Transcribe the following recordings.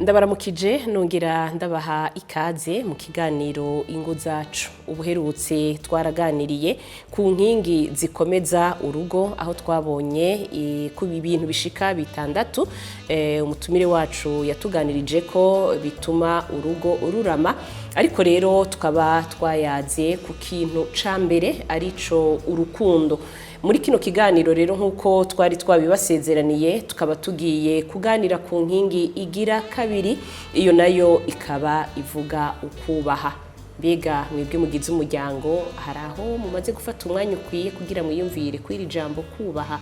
Ndabaramukije nongera ndabaha ikaze mu kiganiro ingo zacu. Ubuherutse twaraganiriye ku nkingi zikomeza urugo aho twabonye ku ibintu bishika bitandatu umutumire wacu yatuganirije ko bituma urugo ururama, ariko rero tukaba twayaze ku kintu ca mbere arico urukundo. Muri kino kiganiro rero nkuko twari twabibasezeraniye tukaba tugiye kuganira ku nkingi igira kabiri, iyo nayo ikaba ivuga ukubaha. Mbega mwebwe mugize umuryango haraho mumaze gufata umwanya ukwiye kugira mwiyumvire kw'iri jambo kubaha?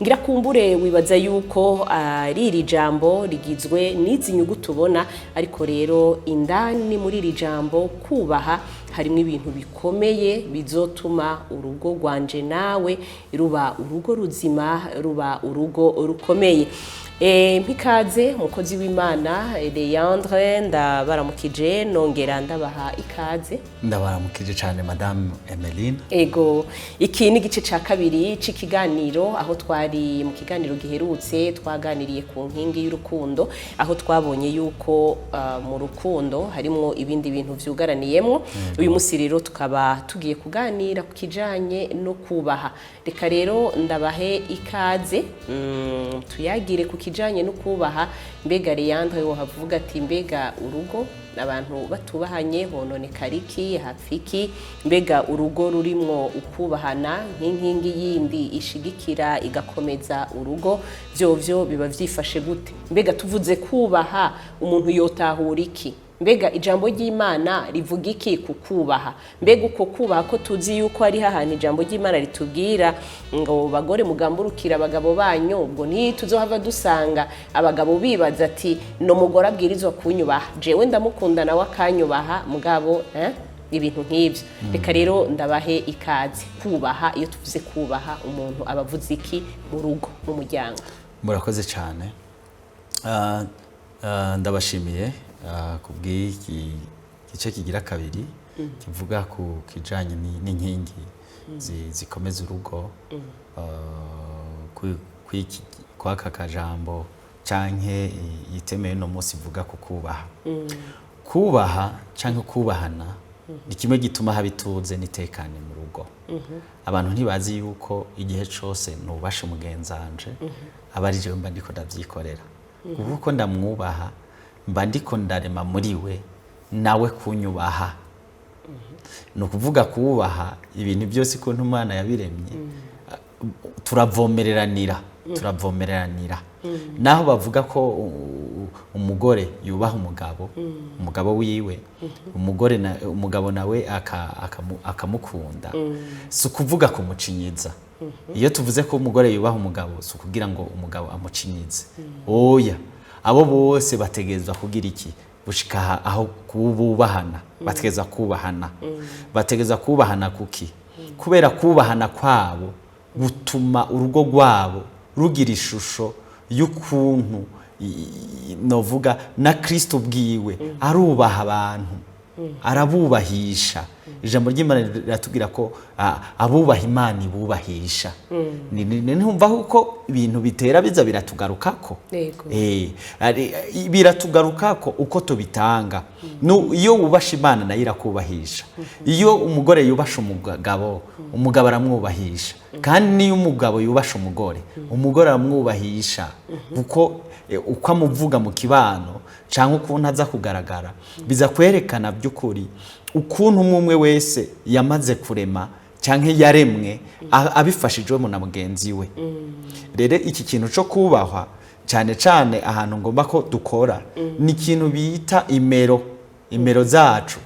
Ngira kumbure wibaza yuko iri jambo rigizwe n'izi nyuguti tubona, ariko rero indani muri iri jambo kubaha harimo ibintu bikomeye bizotuma urugo rwanje nawe ruba urugo ruzima, ruba urugo rukomeye. Mpikaze mukozi w'Imana Leandre, ndabaramukije nongera ndabaha ikaze. Ndabaramukije cyane Madame Emeline. Ego, iki ni igice ca kabiri c'ikiganiro, aho twari mu kiganiro giherutse twaganiriye ku nkingi y'urukundo, aho twabonye yuko mu rukundo harimo ibindi bintu vyugaraniyemo. Uyu musi rero tukaba tugiye kuganira ku kijanye no kubaha. Reka rero ndabahe ikaze tuyagire ku kijanye no kubaha. Mbega Leandre wo havuga ati mbega urugo abantu batubahanye hononekara iki, hapfiki? Mbega urugo rurimwo ukubahana nk'inkingi yindi ishigikira igakomeza urugo, vyovyo biba vyifashe gute? Mbega tuvuze kubaha umuntu yotahura iki? Mbega ijambo ry'Imana rivuga iki ku kubaha? Mbega uko kubaha ko tuzi yuko ari hahana ijambo ry'Imana ritubwira ngo bagore mugamburukira abagabo banyu, ubwo ntituzohava dusanga abagabo bibaza ati no mugore abwirizwa kunyubaha, jewe ndamukunda nawe akanyubaha, mugabo ibintu nk'ivyo. Reka rero ndabahe ikaze. Kubaha, iyo tuvuze kubaha umuntu abavuze iki mu rugo, mu muryango? Murakoze cyane. Ndabashimiye kubw'iki gice kigira kabiri kivuga ku kijanye n'inkingi zikomeza urugo, kw'aka kajambo canke yitemeye no munsi ivuga ku kubaha. Kubaha canke kubahana ni kimwe gituma habituze nitekane mu rugo. Abantu ntibazi yuko igihe cose nubasha umugenzanje aba ari jewe mba ndiko ndavyikorera, kuko ndamwubaha mba ndiko ndarema muri we nawe kunyubaha. No kuvuga kubaha ibintu byose ko Imana yabiremye, turavomereranira. Naho bavuga ko umugore yubaha umugabo wiwe, umugabo nawe akamukunda, si ukuvuga kumucinyiza. Iyo tuvuze ko umugore yubaha umugabo, si ukugira ngo umugabo amucinyize, oya. Abo bose bategezwa kugira iki? Gushika aho kububahana, bategezwa kubahana. Bategezwa kubahana kuki? Kubera kubahana kwabo gutuma urugo rwabo rugira ishusho y'ukuntu novuga na Kristo bwiwe arubaha abantu, arabubahisha. Ijambo ry'Imana riratubwira ko abubaha Imana ibubahisha. Numva uko ibintu bitera biza biratugarukako. Biratugarukako uko tubitanga. Iyo wubasha Imana nayo irakubahisha. Iyo umugore yubasha umugabo aramwubahisha. Kandi niyo umugabo yubasha umugore aramwubahisha. Kuko uko amuvuga mu kibano canke ukuntu aza kugaragara biza kwerekana by'ukuri ukuntu umwe wese yamaze kurema canke yaremwe abifashijwemo na mugenzi we. Rero iki kintu cyo kubahwa cyane cyane ahantu ngomba ko dukora ni ikintu bita imero zacu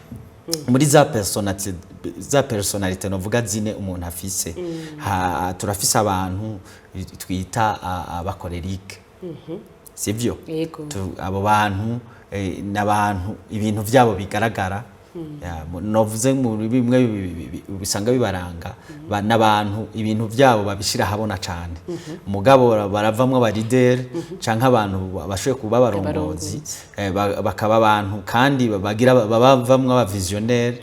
muri za personalite novuga zine umuntu afise. Turafise abantu twita abakorerike, sivyo? Abo bantu n'abantu ibintu vyabo bigaragara novuze mu bimwe bisanga bibaranga n'abantu ibintu byabo babishira habona cyane umugabo baravamwe aba leader canke abantu bashoboye kuba barongozi bakaba abantu kandi bagira babavamwe aba visionnaire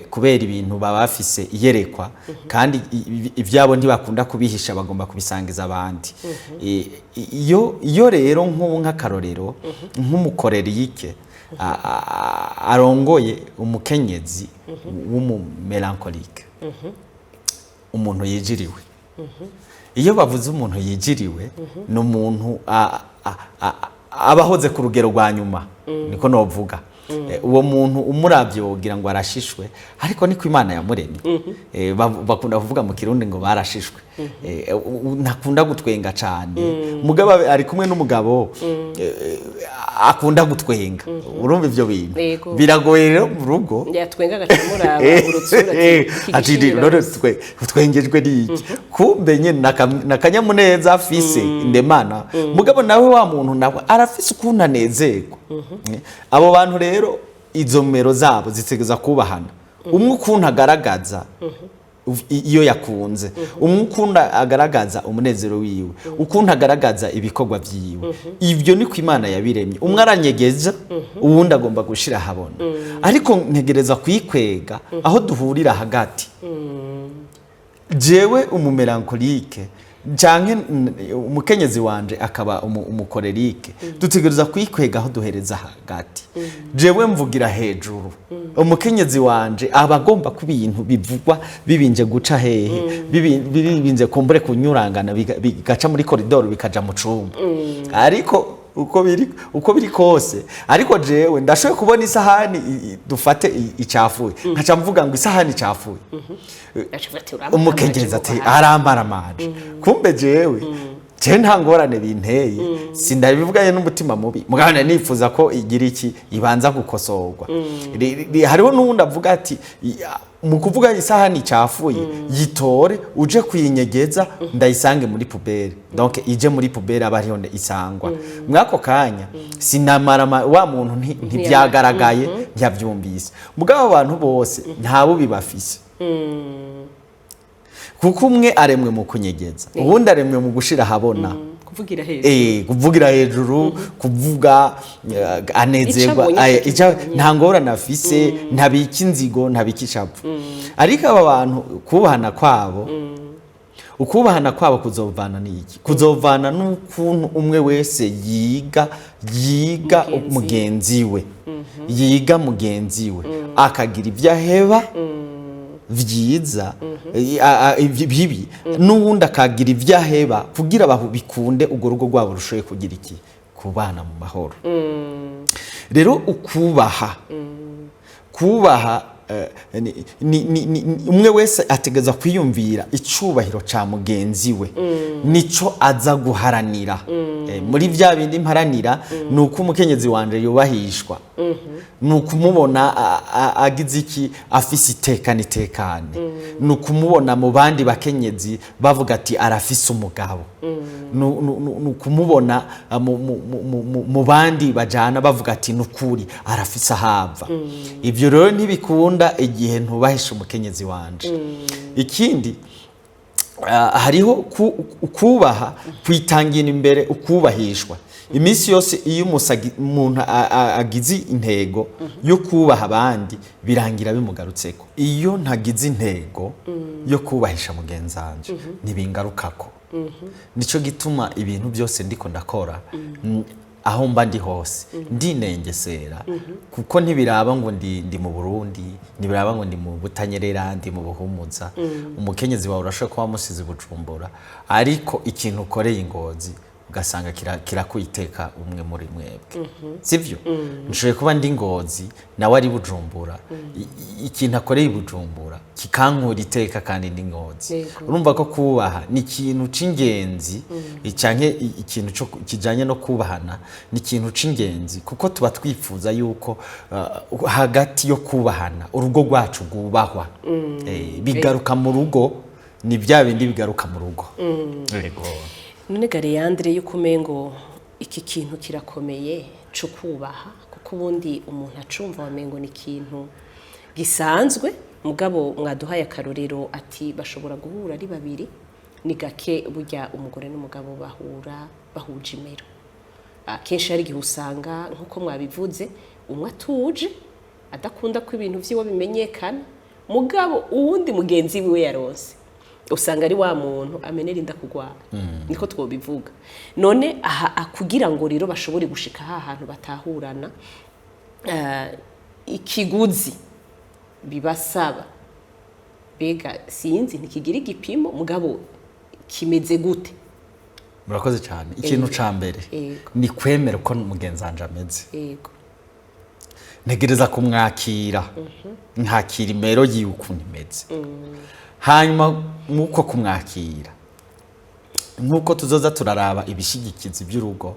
kubera ibintu baba bafise iyerekwa kandi ivyabo ntibakunda kubihisha bagomba kubisangiza abandi iyo rero nk'akarorero nk'umukorerike arongoye umukenyezi w'umumelancholique umuntu yijiriwe iyo bavuze umuntu yijiriwe ni umuntu abahoze ku rugero rwa nyuma niko novuga uwo muntu umuravye wogira ngo arashishwe ariko niko Imana yamuremye bakunda kuvuga mu Kirundi ngo barashishwe nakunda gutwenga cyane mugabo ari kumwe n'umugabo akunda gutwenga urumva ivyo bintu biragoye rero mu rugo yatwenga agacamuraba urutsura ati rero twengejwe n'iki kumbe nyene nakanyamuneza afise indemana mugabo nawe wa muntu nawe arafise ukunanezerwa abo bantu rero izo mero zabo zitegeza kubahana umwe ukuntu agaragaza iyo yakunze umwe ukuntu agaragaza umunezero wiwe ukuntu agaragaza ibikorwa vyiwe ivyo niko Imana yabiremye umwe aranyegeza uwundi agomba gushira habona ariko ntegereza kwikwega aho duhurira hagati jewe umumelancholique canke umukenyezi wanje akaba umukorerike dutegereza kwikwega aho duhereza hagati jewe mvugira hejuru umukenyezi wanje abagomba ku bintu bivugwa bibinje guca hehe bibinje kumbure kunyurangana bigaca muri koridoro bikaja mu cumba ariko uko biri kose ariko jewe ndashoboye kubona isahani dufate icafuye nkaca mvuga ngo isahani icafuye umukenyezi ati arambara amaje kumbe jewe nta ngorane binteye sindabivuganye n'umutima mubi mugabane nifuza ko igira iki ibanza gukosorwa hariho n'uwundi avuga ati mu kuvuga isahani icafuye yitore uje kuyinyegeza ndayisange muri pubere donc ije muri pubere aba ariho isangwa mwako kanya sinamara wa muntu ntibyagaragaye ntiyavyumvise mugabo abantu bose ntabo bibafise kuko umwe aremwe mu kunyegeza ubundi aremwe mu gushira habona kuvugira hejuru kuvuga anezerwa nta ngorane afise ntabiki inzigo ntabiki ishavu ariko aba bantu ukubahana kwabo kuzovana n'iki kuzovana n'ukuntu umwe wese yiga mugenzi we yiga mugenzi we akagira ibyo aheba vyiza bibi n'uwundi akagira ivyaheba kugira bikunde ugo rugo rwabo rushoye kugira iki kubana mu mahoro rero kubaha umwe wese ategeza kwiyumvira icubahiro ca mugenzi we nico aza guharanira muri vya bindi mparanira nuko umukenyezi wanje yubahishwa nuko umubona agize iki afise itekane nuko umubona mu bandi bakenyezi bavuga ati arafise umugabo nuko umubona mu bandi bajana bavuga ati nukuri arafise ahava ivyo rero ntibikunda igihe ntubahisha umukenyezi wanje ikindi hariho ukubaha kwitangira imbere ukubahishwa iminsi yose iyo umuntu agize intego yo kubaha abandi birangira bimugarutseko iyo ntagize intego yo kubahisha mugenzanje ntibingarukako nico gituma ibintu byose ndiko ndakora aho mba ndi hose ndinengesera kuko ntibiraba ngo ndi mu Burundi ntibiraba ngo ndi mu Butanyerera ndi mu Buhumuza umukenyezi wawe urashobora kuba musize Bujumbura ariko ikintu ukoreye Ingozi ugasanga kirakuyiteka umwe muri mwebwe sivyo nshoboye kuba ndi Ngozi nawe ari Bujumbura ikintu akoreye Bujumbura kikankura iteka kandi ndi Ngozi urumva ko kubaha ni ikintu c'ingenzi canke ikintu cyo kijanye no kubahana ni ikintu c'ingenzi kuko tuba twifuza yuko hagati yo kubahana urugo rwacu rwubahwa bigaruka mu rugo ni bya bindi bigaruka mu rugo yego none Gareyandre yuko umengo iki kintu kirakomeye cyo kubaha kuko ubundi umuntu acumva wamengo ni ikintu gisanzwe mugabo mwaduhaye akarorero ati bashobora guhura ari babiri ni gake burya umugore n'umugabo bahuje imero akenshi hari igihe usanga nk'uko mwabivuze umwe atuje adakunda ko ibintu vyiwe bimenyekana mugabo uwundi mugenzi wiwe yaronse usanga ari wa muntu amenera inda kugwara niko twobivuga none kugira ngo rero bashobore gushika hantu batahurana ikiguzi bibasaba bega sinzi ntikigira igipimo mugabo kimeze gute. Murakoze cyane. Ikintu ca mbere ni kwemera ko mugenzi wanje ameze. Yego. Ntegereza kumwakira. Nkakira imero yiwe ukuntu imeze. Hanyuma muko kumwakira. Nkuko tuzoza turaraba ibishigikizi by'urugo.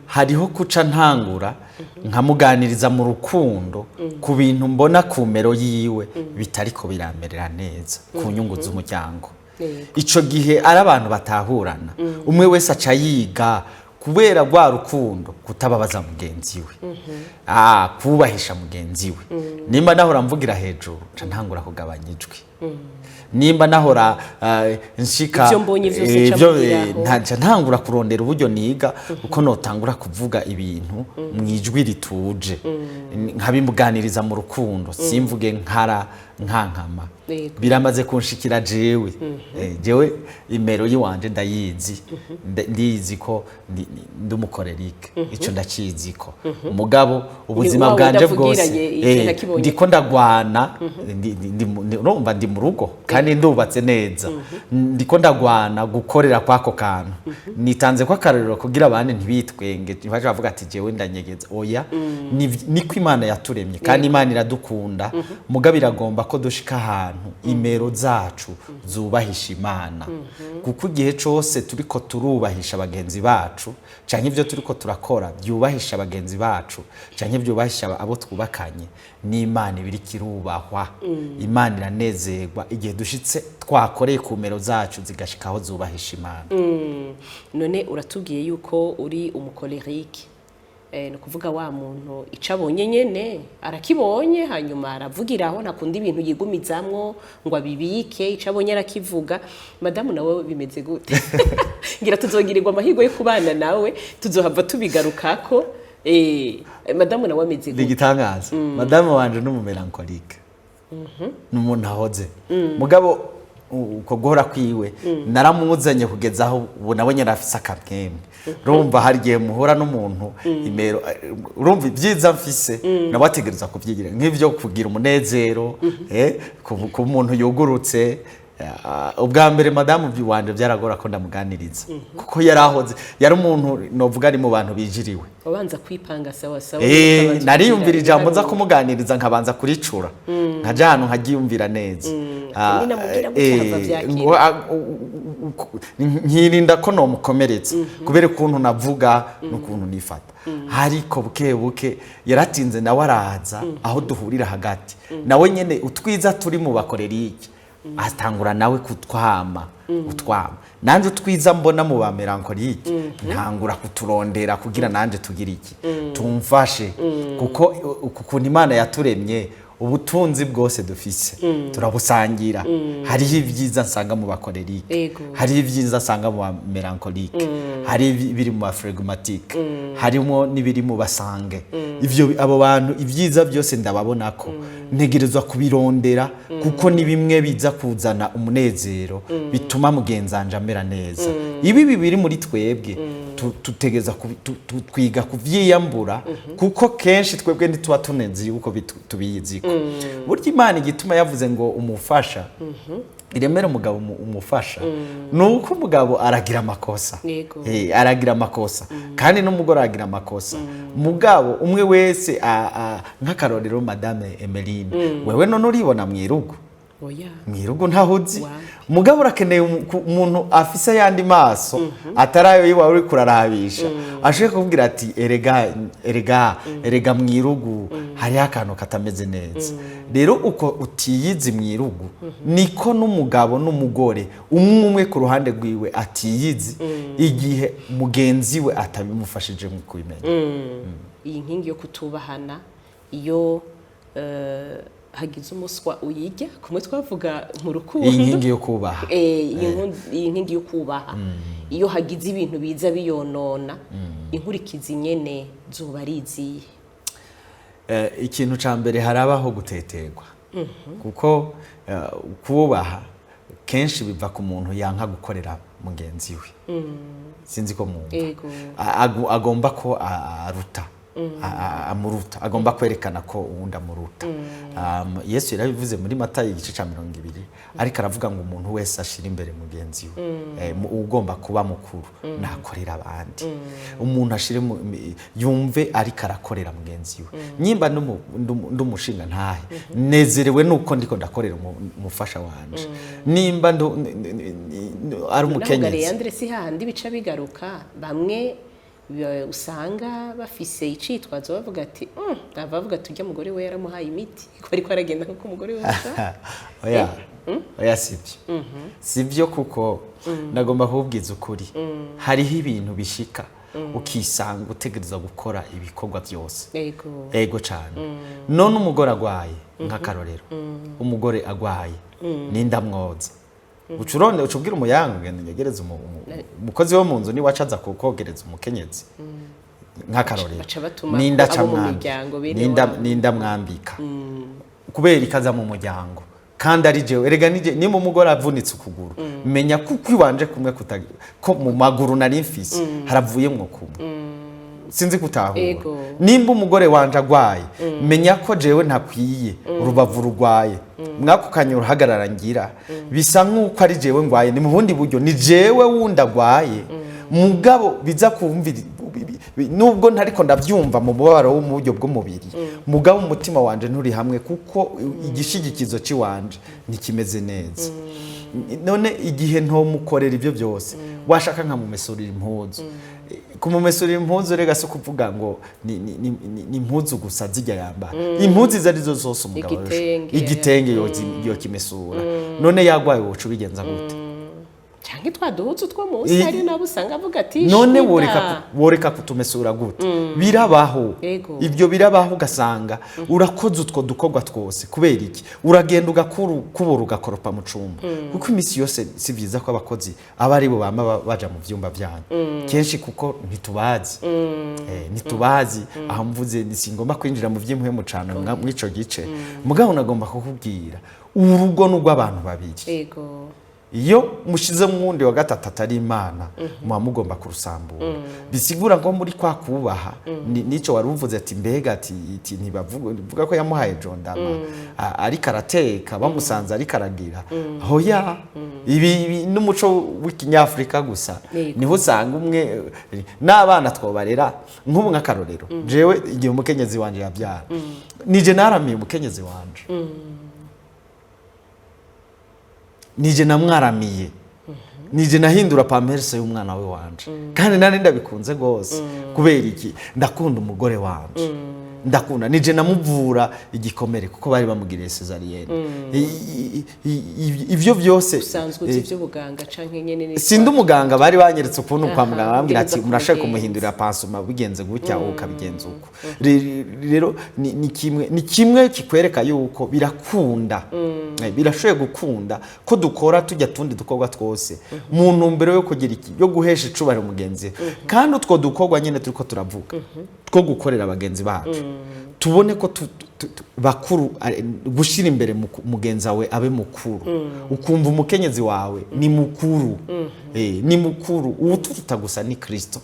Hariho kuca ntangura nkamuganiriza mu rukundo ku bintu mbona ku mero yiwe bitariko biramerera neza ku nyungu z'umuryango. Ico gihe ari abantu batahurana umwe wese aca yiga kubera rwa rukundo kutababaza mugenzi we kubahisha mugenzi we nimba nahora mvugira hejuru ca ntangura kugabanya ijwi nimba nahora nshika ntaca ntangura kurondera uburyo niga uko notangura kuvuga ibintu mwijwi rituje nkabimuganiriza mu rukundo simvuge nkankama biramaze kunshikira jewe imero yiwanje ndayizi ndizi ko ndumukorerike ico ndacizi ko umugabo ubuzima bwanje bwose ndiko ndagwana urumva ndi mu rugo kandi ndubatse neza ndiko ndagwana gukorera kwako kantu nitanze kwa karero kugira abandi ntibitwenge baje bavuga ati jewe ndanyegeza oya niko Imana yaturemye kandi Imana iradukunda mugabo iragomba ko dushika ahantu imero zacu zubahisha Imana kuko igihe cyose turiko turubahisha abagenzi bacu canke ivyo turiko turakora byubahisha abagenzi bacu canke byubahisha abo twubakanye n'Imana ibiri kirubahwa Imana iranezerwa igihe dushitse twakoreye ku mero zacu zigashikaho zubahisha Imana. None uratubwiye yuko uri umukolerike no kuvuga wa muntu icabonye nyene arakibonye hanyuma aravugiraho nakunda ibintu yigumizamwo ngo abibike icabonye arakivuga madamu nawe bimeze gute ngira tuzogirirwa amahirwe yo kubana nawe tuzohava tubigarukako madamu nawe ameze gute digitangaza madamu wanje n'umumelankolike n'umuntu ahoze mugabo uko guhora kwiwe naramuzanye kugeza aho ubu nawe nyarafise akamwemwe urumva hari igihe muhura n'umuntu imero urumva ibyiza mfise nabategereza kuvyigira nk'ivyo kugira umunezero ku muntu yugurutse ubwa mbere madamu wanje byaragora ko ndamuganiriza kuko yarahoze yari umuntu novuga ari mu bantu bijiriwe wabanza kwipanga sawa sawa nariyumvira ijambo nza kumuganiriza nkabanza kuricura nkaja hano nkagiyumvira neza nkirinda ko nomukomeretsa kubera ukuntu navuga n'ukuntu nifata hariko buke yaratinze nawe araza aho duhurira hagati nawe nyene utwiza turi mu bakorerike atangura nawe utwama nanje utwiza mbona mu bamelankolike ntangura kuturondera kugira nanje tugira iki tumfashe kuko ukuntu Imana yaturemye ubutunzi bwose dufise turabusangira hariho ibyiza nsanga mu bakorerike hariho ibyiza nsanga mu bamelankolike hari biri mu baflegmatique harimo n'ibiri mu basange ivyo abo bantu ibyiza byose ndababona ko ntegerezwa kubirondera kuko ni bimwe biza kuzana umunezero bituma mugenzanja amera neza ibi bibiri muri twebwe tutegeza twiga kuvyiyambura kuko kenshi twebwe ntituba tunenzi yuko tubizi burya Imana igituma yavuze ngo umufasha iremera umugabo umufasha nuko umugabo aragira amakosa aragira amakosa kandi n'umugore aragira amakosa mugabo umwe wese nk'akarorero Madame Emeline wewe none uribona mwirugo mwirugo ntahuzi mugabo urakeneye umuntu afise yandi maso atarayo yiwa uri kurarabisha ashaka kuvugira ati erega mwirugu hari akantu katameze neza rero uko utiyizi mwirugu niko n'umugabo n'umugore umwe ku ruhande rwiwe atiyizi igihe mugenzi we atabimufashije mu kubimenya iyi nkingi yo kutubahana iyo hagize umuswa uyijya kumwe twavuga mu rukundo iyi nkingi yo kubaha iyi nkingi yo kubaha iyo hagize ibintu biza biyonona inkurikizi nyene zuba ariziye ikintu ca mbere harabaho guteterwa kuko kubaha kenshi biva ku muntu yanka gukorera mugenzi we sinzi ko mwumva agomba ko aruta amuruta agomba kwerekana ko uwundi amuruta Yesu yarabivuze muri Matayo igice ca 20 ariko aravuga ngo umuntu wese ashira imbere mugenzi we ugomba kuba mukuru nakorera abandi umuntu ashire yumve ariko arakorera mugenzi we nyimba ndumushinga ntahe nezerewe nuko ndiko ndakorera umufasha wanje nimba ari umukenyezi Andre si handi bica bigaruka bamwe usanga bafise icitwazo bavuga ati bavuga tujya mugore we yaramuhaye imiti ko ariko aragenda nko umugore we oya sivyo kuko nagomba kubwiza ukuri hariho ibintu bishika ukisanga utegereza gukora ibikorwa byose ego cyane none umugore agwaye nk'akarorero umugore agwaye n'indamwoza ucuronde ucubwira umuyango ngende yegereza umukozi wo mu nzu ni wacaza kogereza umukenyezi nk'akarorero ninda mwambika kubera ikaza mu muryango kandi ari jewe erega ni mu mugore avunitse ukuguru menya kuko iwanje kumwe ko mu maguru nari mfise haravuyemwo kumwe sinzi kutahura nimba umugore wanje agwaye menya ko jewe ntakwiye urubavu rugwaye mwako kanyura hagarara ngira bisa nkuko ari jewe ngwaye ni mu bundi buryo ni jewe wundi agwaye mugabo biza kumvira nubwo ntariko ndavyumva mu bubabaro wo mu buryo bw'umubiri mugabo umutima wanje nturi hamwe kuko igishigikizo ci wanje nikimeze neza none igihe ntomukorera ibyo byose washaka nka mumesurira impuzu kumumesurira impuzu rega so kuvuga ngo ni impuzu gusa zijya yamba impuzu zarizo zose umugabo igitenge yo kimesura none yagwaye wocu bigenza gute canke twaduhuzu two munsi ari nabo usanga avuga ati none woreka kutumesura gute birabaho ibyo birabaho ugasanga urakoze utwo dukorwa twose kubera iki uragenda ugakubura ugakoropa mu cumba kuko imisi yose si byiza ko abakozi aba ari bo bama baja mu vyumba byanyu kenshi kuko ntitubazi aho mvuze singomba kwinjira mu vy'impuye mu cana mwico gice mugabo nagomba kukubwira urugo n'ugw'abantu babiri iyo mushize mwundi wa gatatu atari Imana muba mugomba kurusambura bisigura ngo muri kwa kubaha nico waruvuze ati mbega ati ntibavuga ko yamuhaye jondama ari karateka bamusanze ari karagira hoya ibi n'umuco w'ikinyafrika gusa niho usanga umwe n'abana twobarera nk'ubu nk'akarorero jewe igihe umukenyezi wanje yabyara nije naramiye umukenyezi wanje nije namwaramiye nije nahindura pamerse y'umwana we wanje kandi nari ndabikunze gose kubera iki ndakunda umugore wanje ndakunda nije namuvura igikomere kuko bari bamugiriye cesarienne ivyo byose usanzwe uzi ivyo buganga canke nyene sindi umuganga bari banyeretse ukuntu kwa muganga bambwira ati murashaka kumuhindurira pansuma bigenze gutya ukabigenza uko rero ni kimwe kikwereka yuko birakunda birashoye gukunda ko dukora tujya tundi dukorwa twose mu ntumbero yo kugira iki yo guhesha icubahiro mugenzi kandi utwo dukorwa nyene turiko turavuga two gukorera abagenzi bacu tubone ko bakuru gushira imbere mugenza we abe mukuru ukumva umukenyezi wawe ni mukuru ni mukuru ututa gusa ni Kristo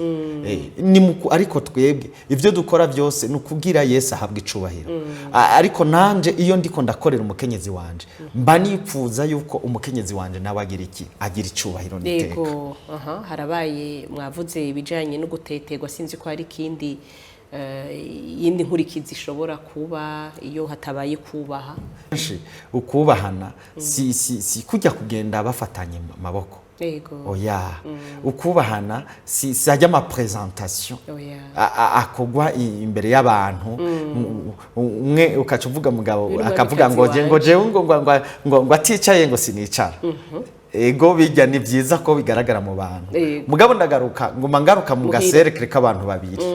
ni mukuru ariko twebwe ivyo dukora byose nukugira Yesu ahabwa icubahiro ariko nanje iyo ndiko ndakorera umukenyezi wanje mba nipfuza yuko umukenyezi wanje nawe agira iki agira icubahiro niteka harabaye mwavuze ibijanye no guteterwa sinzi ko hari kindi yindi nkurikizi ishobora kuba iyo hatabaye kubaha ukubahana si kujya kugenda bafatanye amaboko oya ukubahana si sajya ama presentation akogwa imbere y'abantu umwe ukacuvuga mugabo akavuga ngo jewe ngo aticaye ngo sinicara ego bijya ni byiza ko bigaragara mu bantu mugabo ndagaruka nguma ngaruka mu gaserekere k'abantu babiri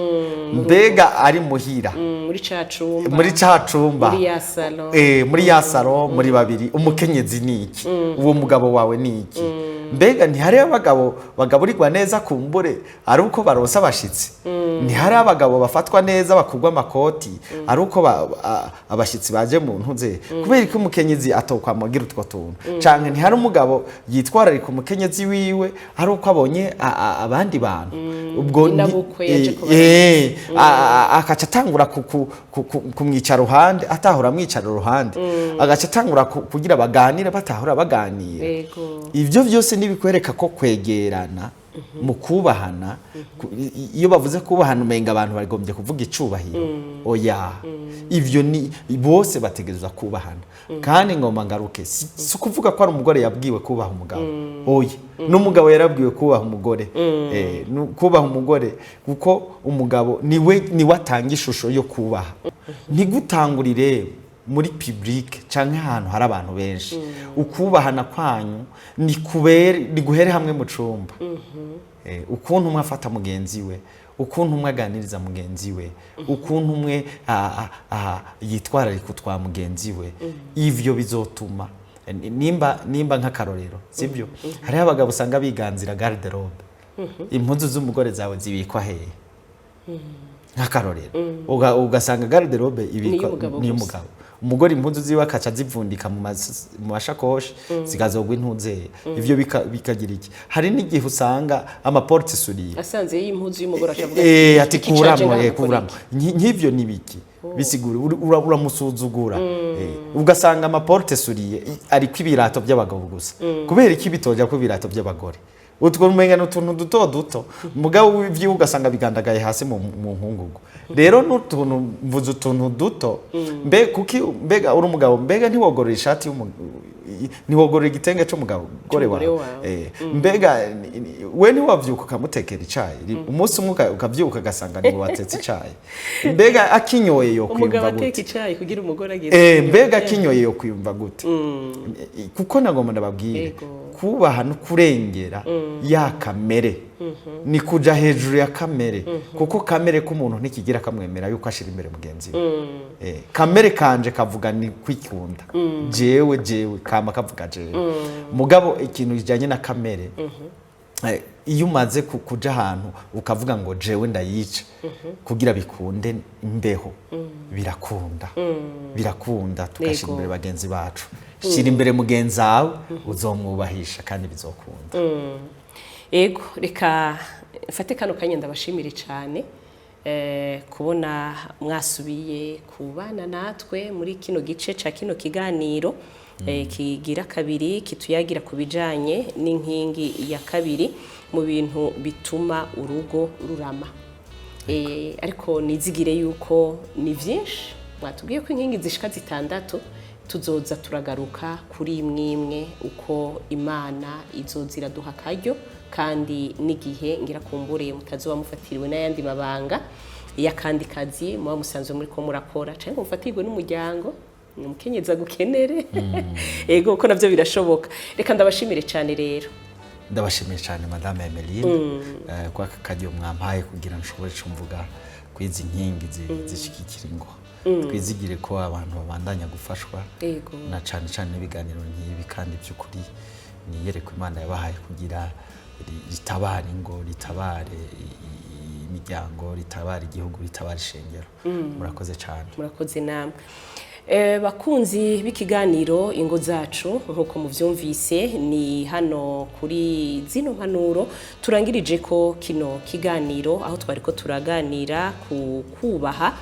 mbega ari muhira muri cacumba muri ya salo muri babiri umukenyezi niki uwo mugabo wawe niki mbega ntihari abagabo bagaburirwa neza kumbure ari uko baronsa abashitsi ntihari abagabo bafatwa neza bakugwa amakoti ari uko abashitsi baje mu ntuze kubera ko umukenyezi atokwamugira utwo tuntu canke ntihari umugabo yitwararika umukenyezi wiwe ari uko abonye abandi bantu ubwo akaca atangura kumwicara ruhande atahora amwicara ruhande agaca atangura kugira baganire batahora baganira ivyo vyose nibikwereka ko kwegerana mu kubahana iyo bavuze kubahana umenga abantu bagombye kuvuga icubahiro oya ivyo ni bose bategerezwa kubahana kandi ngoma ngaruke si kuvuga ko ari umugore yabwiwe kubaha umugabo oya n'umugabo yarabwiwe kubaha umugore kubaha umugore kuko umugabo niwe atanga ishusho yo kubaha ntigutangurire muri public canke ahantu hari abantu benshi ukubahana kwanyu ni guhere hamwe mu cumba ukuntu umwe afata mugenzi we ukuntu umwe aganiriza mugenzi we ukuntu umwe yitwararika utwa mugenzi we ivyo bizotuma nimba nk'akarorero sibyo hariho abagabo usanga biganzira garde-robe impuzu z'umugore zawe zibikwa hehe nk'akarorero ugasanga garde-robe ibikwa n'umugabo umugore impuzu ziwe akaca zivundika mu mashakoshi zigazogwa intuze ivyo bikagira iki hari n'igihe usanga amaporte suriye asanze y'impuzu y'umugore acavuga ati kuramo nk'ivyo nibiki bisigura uramusuzugura ugasanga amaporte suriye ariko ibirato by'abagabo gusa kubera iki bitoja ko ibirato by'abagore utwo umenga n'utuntu duto mugabo w'ivyo ugasanga bigandagaye hasi mu nkungugu rero n'utuntu mvuze utuntu duto mbega uri umugabo mbega ntiwogorora ishati ntiwogorora igitenge c'umugabo gore wawe mbega we ntiwavyuka ukamutekera icayi umunsi umwe ukavyuka ugasanga niwe watetse icayi mbega akinyoye yo kwiyumva gute umugabo ateka icayi kugira umugore ageze mbega akinyoye yo kwiyumva gute kuko nagomba ndababwire kubaha no kurengera ya kamere ni kuja hejuru ya kamere kuko kamere k'umuntu ntikigira kamwemera yuko ashira imbere mugenzi we kamere kanje kavuga ni kwikunda jewe kama kavuga jewe mugabo ikintu kijanye na kamere iyo umaze kuja ahantu ukavuga ngo jewe ndayica kugira bikunde imbeho birakunda tukashira imbere bagenzi bacu shira imbere mugenzi wawe uzomwubahisha kandi bizokunda ego reka mfate kano kanya ndabashimire cyane kubona mwasubiye kubana natwe muri kino gice ca kino kiganiro kigira kabiri kituyagira kubijanye n'inkingi ya kabiri mu bintu bituma urugo rurama ariko nizigire yuko ni vyinshi mwatubwiye ko inkingi zishika 6 tuzoza turagaruka kuri imwe uko Imana izozira duha karyo kandi n'igihe ngira kumbure mutazoba mufatiriwe n'ayandi mabanga yakandi kazi muba musanzwe muri ko murakora cyangwa mufatirwe n'umuryango umukenyeza gukenere ego uko navyo birashoboka reka ndabashimire cyane rero ndabashimiye cyane madame Emeline kwa kakajyo mwampaye kugira nshobore cumvuga kwizi nkingi zishikikira ingo twizigire ko abantu babandanya gufashwa na cyane ibiganiro nk'ibi kandi by'ukuri niyereko Imana yabahaye kugira ritabara ingo ritabare imiryango ritabara igihugu ritabara ishengero murakoze cyane murakoze namwe bakunzi b'ikiganiro ingo zacu nkuko muvyumvise ni hano kuri zino mpanuro turangirije ko kino kiganiro aho twari ko turaganira ku kubaha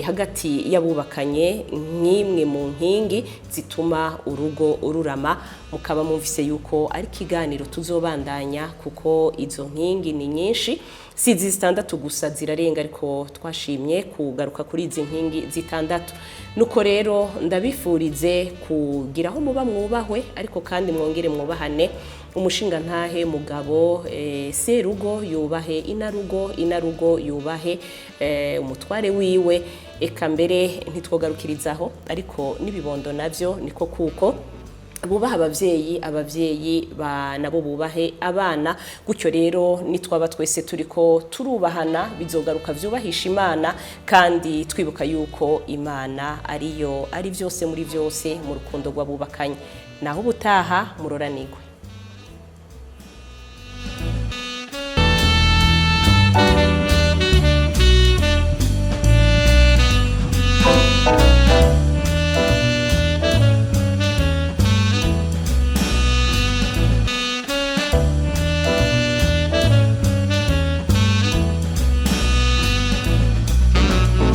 hagati y'abubakanye nk'imwe mu nkingi zituma urugo ururama mukaba mumvise yuko ari kiganiro tuzobandanya kuko izo nkingi ni nyinshi si 6 gusa zirarenga ariko twashimye kugaruka kuri izi nkingi 6 nuko rero ndabifurize kugira aho muba mwubahwe ariko kandi mwongere mwubahane umushinga ntahe mugabo serugo yubahe inarugo yubahe umutware wiwe eka mbere ntitwogarukirizaho ariko nibibondo navyo niko kuko bubaha abavyeyi nabo bubahe abana. Gutyo rero nitwaba twese turiko turubahana bizogaruka vyubahisha Imana, kandi twibuka yuko Imana ari vyose muri vyose mu rukundo rw'abubakanye. Naho ubutaha muroranirwe.